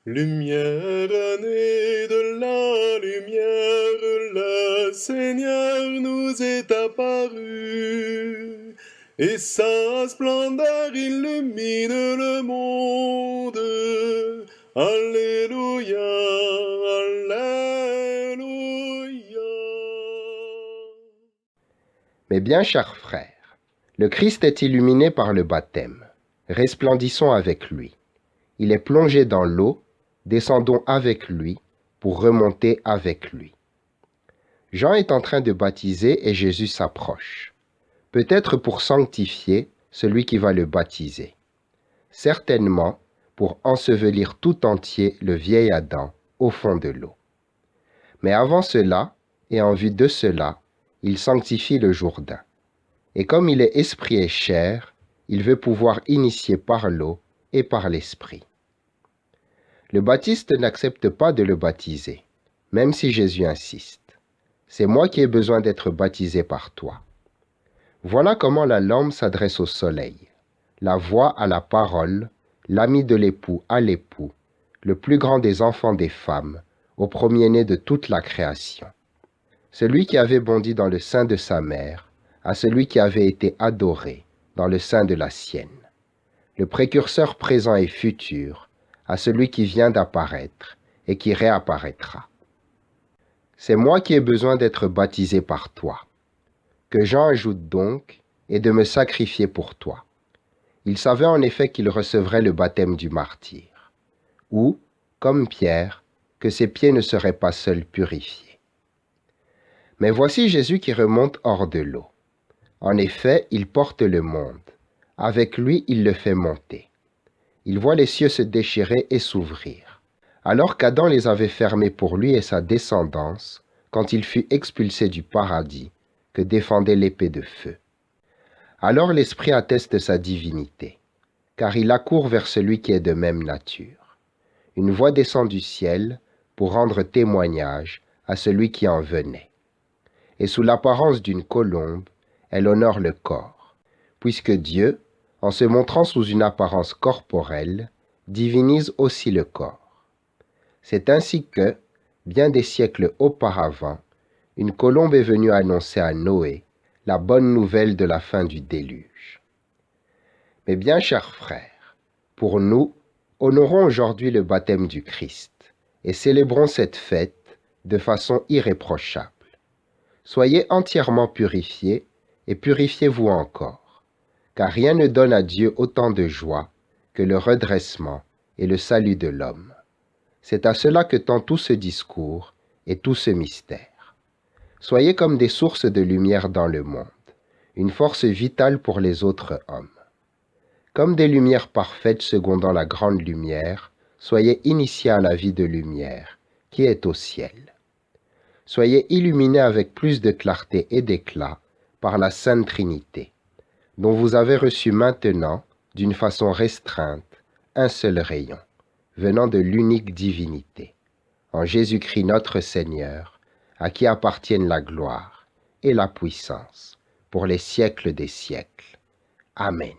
Lumière née de la lumière, le Seigneur nous est apparu, et sa splendeur illumine le monde. Alléluia, Alléluia. Mes bien chers frères, le Christ est illuminé par le baptême. Resplendissons avec lui. Il est plongé dans l'eau, descendons avec lui pour remonter avec lui. Jean est en train de baptiser et Jésus s'approche, peut-être pour sanctifier celui qui va le baptiser, certainement pour ensevelir tout entier le vieil Adam au fond de l'eau. Mais avant cela, et en vue de cela, il sanctifie le Jourdain. Et comme il est esprit et chair, il veut pouvoir initier par l'eau et par l'esprit. Le baptiste n'accepte pas de le baptiser, même si Jésus insiste. C'est moi qui ai besoin d'être baptisé par toi. Voilà comment la lampe s'adresse au soleil, la voix à la parole, l'ami de l'époux à l'époux, le plus grand des enfants des femmes, au premier-né de toute la création. Celui qui avait bondi dans le sein de sa mère, à celui qui avait été adoré dans le sein de la sienne. Le précurseur présent et futur, à celui qui vient d'apparaître et qui réapparaîtra. C'est moi qui ai besoin d'être baptisé par toi. Que Jean ajoute donc, et de me sacrifier pour toi. Il savait en effet qu'il recevrait le baptême du martyr, ou, comme Pierre, que ses pieds ne seraient pas seuls purifiés. Mais voici Jésus qui remonte hors de l'eau. En effet, il porte le monde. Avec lui, il le fait monter. Il voit les cieux se déchirer et s'ouvrir. Alors qu'Adam les avait fermés pour lui et sa descendance, quand il fut expulsé du paradis, que défendait l'épée de feu. Alors l'Esprit atteste sa divinité, car il accourt vers celui qui est de même nature. Une voix descend du ciel pour rendre témoignage à celui qui en venait. Et sous l'apparence d'une colombe, elle honore le corps, puisque Dieu, en se montrant sous une apparence corporelle, divinise aussi le corps. C'est ainsi que, bien des siècles auparavant, une colombe est venue annoncer à Noé la bonne nouvelle de la fin du déluge. Mes bien chers frères, pour nous, honorons aujourd'hui le baptême du Christ et célébrons cette fête de façon irréprochable. Soyez entièrement purifiés et purifiez-vous encore, car rien ne donne à Dieu autant de joie que le redressement et le salut de l'homme. C'est à cela que tend tout ce discours et tout ce mystère. Soyez comme des sources de lumière dans le monde, une force vitale pour les autres hommes. Comme des lumières parfaites secondant la grande lumière, soyez initiés à la vie de lumière, qui est au ciel. Soyez illuminés avec plus de clarté et d'éclat par la Sainte Trinité, dont vous avez reçu maintenant, d'une façon restreinte, un seul rayon, venant de l'unique divinité, en Jésus-Christ notre Seigneur, à qui appartiennent la gloire et la puissance pour les siècles des siècles. Amen.